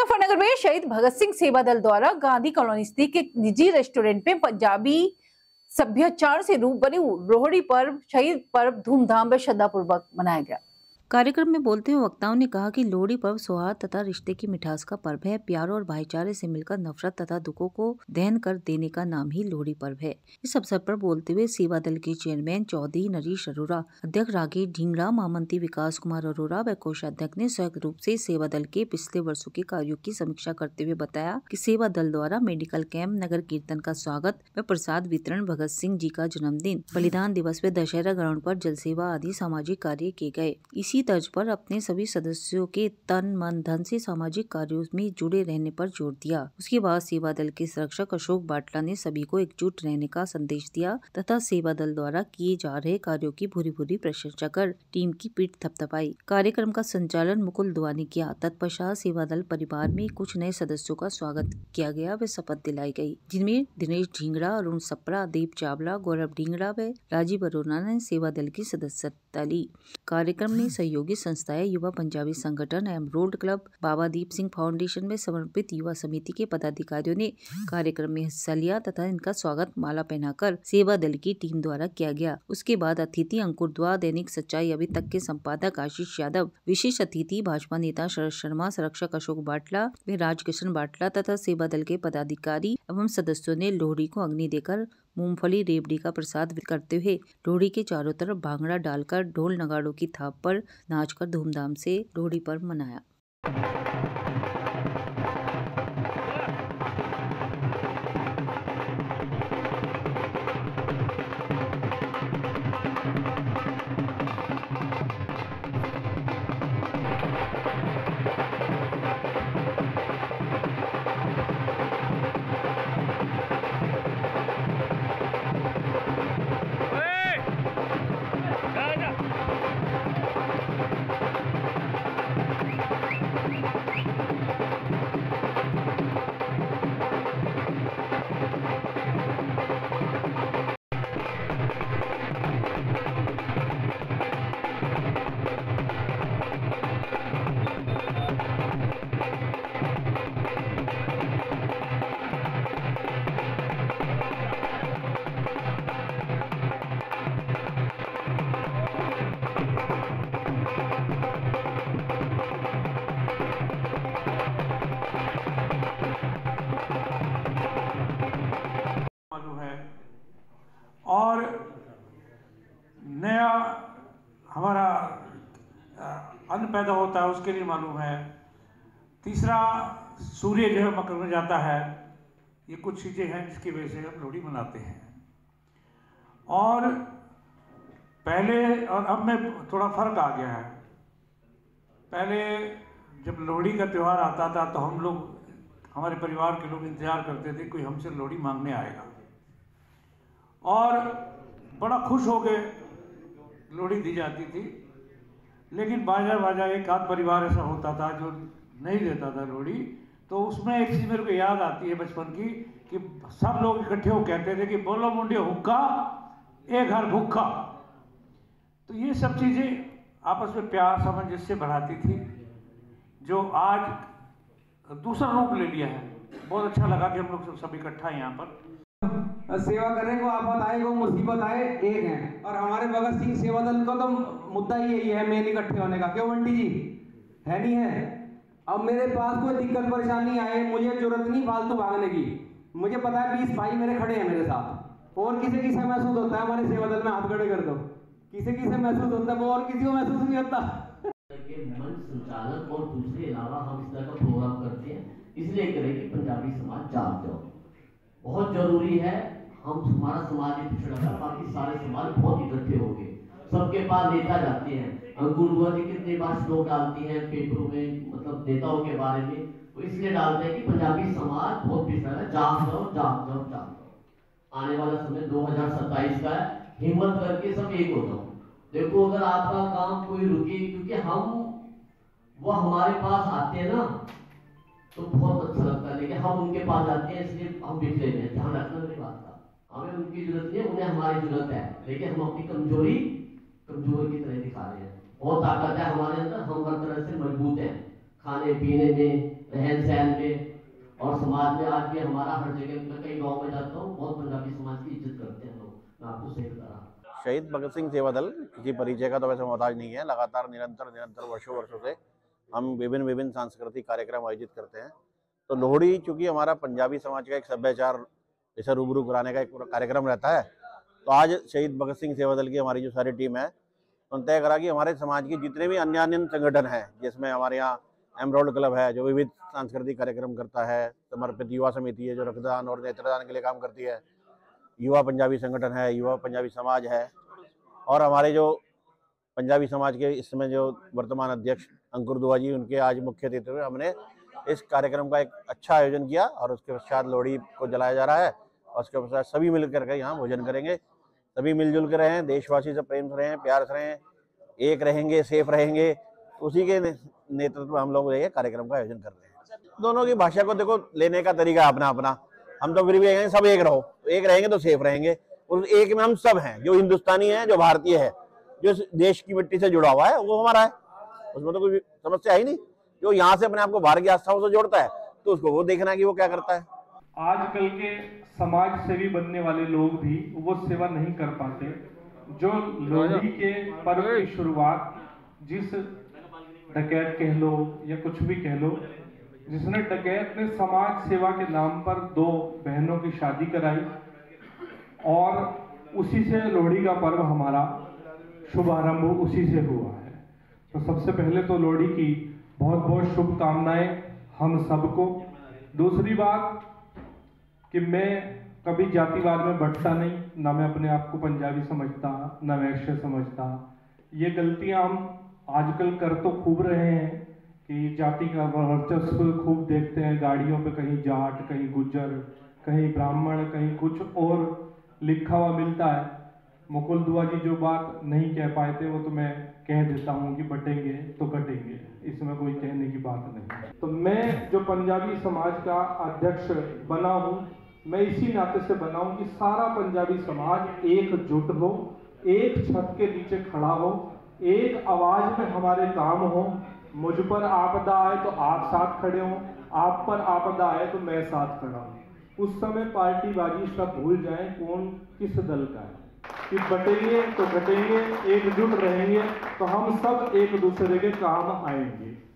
मुजफ्फरनगर में शहीद भगत सिंह सेवा दल द्वारा गांधी कॉलोनी स्थित एक निजी रेस्टोरेंट में पंजाबी सभ्याचार से रूबरू लोहड़ी पर्व शहीद पर्व धूमधाम व श्रद्धापूर्वक मनाया गया। कार्यक्रम में बोलते हुए वक्ताओं ने कहा कि लोहड़ी पर्व सौहार्द तथा रिश्ते की मिठास का पर्व है। प्यार और भाईचारे से मिलकर नफरत तथा दुखों को दहन कर देने का नाम ही लोहड़ी पर्व है। इस अवसर पर बोलते हुए सेवा दल के चेयरमैन चौधरी नरेश अरोरा, अध्यक्ष राकेश ढींगरा, महामंत्री विकास कुमार अरोरा व कोषाध्यक्ष ने संयुक्त रूप से सेवा दल के पिछले वर्षों के कार्यों की समीक्षा करते हुए बताया कि सेवा दल द्वारा मेडिकल कैंप, नगर कीर्तन का स्वागत व प्रसाद वितरण, भगत सिंह जी का जन्मदिन, बलिदान दिवस व दशहरा ग्राउंड पर जल सेवा आदि सामाजिक कार्य किए गए। इसी तर्ज पर अपने सभी सदस्यों के तन मन धन से सामाजिक कार्यों में जुड़े रहने पर जोर दिया। उसके बाद सेवा दल के संरक्षक अशोक बाटला ने सभी को एकजुट रहने का संदेश दिया तथा सेवा दल द्वारा किए जा रहे कार्यों की भूरी भूरी प्रशंसा कर टीम की पीठ थपथपाई। कार्यक्रम का संचालन मुकुल दुआ ने किया। तत्पश्चात सेवा दल परिवार में कुछ नए सदस्यों का स्वागत किया गया व शपथ दिलाई गई, जिनमें दिनेश ढींगरा, अरुण सप्रा, दीप चावला, गौरव ढींगरा व राजीव अरोरा ने सेवा दल की सदस्यता ली। कार्यक्रम में सहयोगी संस्थाएं युवा पंजाबी संगठन, emerald club, Baba Deep Singh foundation में समर्पित युवा समिति के पदाधिकारियों ने कार्यक्रम में हिस्सा लिया तथा इनका स्वागत माला पहनाकर सेवा दल की टीम द्वारा किया गया। उसके बाद अतिथि अंकुर दुआ, दैनिक सच्चाई अभी तक के संपादक आशीष यादव, विशेष अतिथि भाजपा नेता शरद शर्मा, संरक्षक अशोक बाटला व राजकिशन बाटला तथा सेवा दल के पदाधिकारी एवं सदस्यों ने लोहड़ी को अग्नि देकर मूंगफली रेवड़ी का प्रसाद करते हुए लोहड़ी के चारों तरफ भांगड़ा डालकर ढोल नगाड़ों की थाप पर नाचकर धूमधाम से लोहड़ी पर्व मनाया। और नया हमारा अन्न पैदा होता है उसके लिए मालूम है। तीसरा, सूर्य जो है मकर में जाता है। ये कुछ चीज़ें हैं जिसकी वजह से हम लोहड़ी मनाते हैं। और पहले और अब में थोड़ा फर्क आ गया है। पहले जब लोहड़ी का त्यौहार आता था तो हम लोग, हमारे परिवार के लोग इंतजार करते थे कोई हमसे लोहड़ी मांगने आएगा और बड़ा खुश हो के लोहड़ी दी जाती थी। लेकिन बाजा बाजा एक आध परिवार ऐसा होता था जो नहीं देता था लोहड़ी। तो उसमें एक चीज़ मेरे को याद आती है बचपन की कि सब लोग इकट्ठे हो कहते थे कि बोलो मुंडे हुक्का एक घर भूखा। तो ये सब चीज़ें आपस में प्यार सामंजस्य बढ़ाती थी, जो आज दूसरा रूप ले लिया है। बहुत अच्छा लगा कि हम लोग सब इकट्ठा यहाँ पर सेवा करने को आफत आए को मुसीबत आए एक है। और हमारे भगत सिंह सेवा दल का तो मुद्दा ही यही है, मेन इकट्ठे होने का। क्यों बंटी जी, है नहीं है? अब मेरे पास कोई दिक्कत परेशानी आए, मुझे जरूरत नहीं फालतू भागने की। मुझे पता है 20 भाई मेरे खड़े हैं मेरे साथ। और किसे किसे महसूस होता है हमारे सेवा दल में, हाथ खड़े कर दो, किसे किसे महसूस होता है, वो और किसी को महसूस नहीं होता। मंच संचालक और दूसरे अलावा हम इस तरह का प्रोग्राम करते हैं इसलिए करें कि पंजाबी समाज जाग जाओ। बहुत जरूरी है। हम, हमारा समाज ही पिछड़ा था, बाकी सारे समाज बहुत इकट्ठे हो गए। सबके पास नेता जाते हैं। गुरुद्वा जी कितने बार श्लोक डालती हैं पेपरों में, मतलब नेताओं के बारे में। वो इसलिए डालते हैं कि पंजाबी समाज बहुत पिछड़ा है, जाग जाओ जाग जाओ जाग जाओ। आने वाला समय 2027 का है, हिम्मत करके सब एक हो जाओ। देखो अगर आपका काम कोई रुके, क्योंकि हम वो हमारे पास आते हैं ना तो बहुत अच्छा लगता है, लेकिन हम उनके पास जाते हैं इसलिए हम बिछड़े हैं। ध्यान रखना मेरी बात का। हमें उनकी जरूरत नहीं है, उन्हें हमारी जरूरत है, लेकिन हम अपनी कमजोरी की तरह दिखा रहे हैं। बहुत ताकत है हमारे अंदर, हम हर तरह से मजबूत हैं, खाने पीने में, रहन सहन में और समाज में। आज भी हमारा हर जगह, मैं कई गाँव में जाता हूँ, बहुत पंजाबी समाज की इज्जत करते हैं लोग। मैं आपको सही बता रहा हूँ। शहीद भगत सिंह सेवा दल किसी परिचय का तो वैसे मोहताज नहीं है। लगातार निरंतर वर्षों से हम विभिन्न सांस्कृतिक कार्यक्रम आयोजित करते हैं। तो लोहड़ी चूंकि हमारा पंजाबी समाज का एक सभ्याचार जैसे रूबरू कराने का एक कार्यक्रम रहता है, तो आज शहीद भगत सिंह सेवा दल की हमारी जो सारी टीम है उन्होंने तय करा कि हमारे समाज की जितने भी अन्य संगठन हैं, जिसमें हमारे यहाँ एमरोल्ड क्लब है जो विविध सांस्कृतिक कार्यक्रम करता है, समर्पित युवा समिति है जो रक्तदान और नेत्रदान के लिए काम करती है, युवा पंजाबी संगठन है, युवा पंजाबी समाज है, और हमारे जो पंजाबी समाज के इस समय जो वर्तमान अध्यक्ष अंकुर दुआ जी, उनके आज मुख्य अतिथि में हमने इस कार्यक्रम का एक अच्छा आयोजन किया। और उसके पश्चात लोहड़ी को जलाया जा रहा है और उसके पश्चात सभी मिलकर के यहाँ भोजन करेंगे। सभी मिलजुल कर रहें, देशवासी से प्रेम से रहें, प्यार से रहें, एक रहेंगे, सेफ रहेंगे, उसी के नेतृत्व में हम लोग ये कार्यक्रम का आयोजन कर रहे हैं। दोनों की भाषा को देखो, लेने का तरीका अपना अपना। हम तो फिर भी कहेंगे सब एक रहो, एक रहेंगे तो सेफ रहेंगे। उस एक में हम सब हैं, जो हिंदुस्तानी है, जो भारतीय है, जो देश की मिट्टी से जुड़ा हुआ है वो हमारा है, उसमें तो कोई समस्या ही नहीं। जो यहाँ से अपने आप को बाहर की आस्थाओं से जोड़ता है तो उसको वो देखना है कि वो क्या करता है। आजकल के समाज सेवी बनने वाले लोग भी वो सेवा नहीं कर पाते। जो लोहड़ी के पर्व की शुरुआत जिस डकैत कह लो या कुछ भी कह लो, जिसने डकैत ने समाज सेवा के नाम पर 2 बहनों की शादी कराई और उसी से लोहड़ी का पर्व हमारा शुभारंभ उसी से हुआ है। तो सबसे पहले तो लोहड़ी की बहुत बहुत शुभकामनाएं हम सबको। दूसरी बात कि मैं कभी जातिवाद में बंटता नहीं, ना मैं अपने आप को पंजाबी समझता, ना वैश्य समझता। ये गलतियां हम आजकल कर तो खूब रहे हैं कि जाति का वर्चस्व खूब देखते हैं, गाड़ियों पे कहीं जाट, कहीं गुज्जर, कहीं ब्राह्मण, कहीं कुछ और लिखा हुआ मिलता है। मुकुल दुआ जी जो बात नहीं कह पाए थे वो तो मैं कह देता हूँ कि बटेंगे तो कटेंगे, इसमें कोई कहने की बात नहीं। तो मैं जो पंजाबी समाज का अध्यक्ष बना हूँ, मैं इसी नाते से बना हूँ कि सारा पंजाबी समाज एकजुट हो, एक छत के नीचे खड़ा हो, एक आवाज में हमारे काम हो। मुझ पर आपदा आए तो आप साथ खड़े हो, आप पर आपदा आए तो मैं साथ खड़ा हूँ। उस समय पार्टीबाजी सब भूल जाएं कौन किस दल का है, कि बटेंगे तो घटेंगे, एकजुट रहेंगे तो हम सब एक दूसरे के काम आएंगे।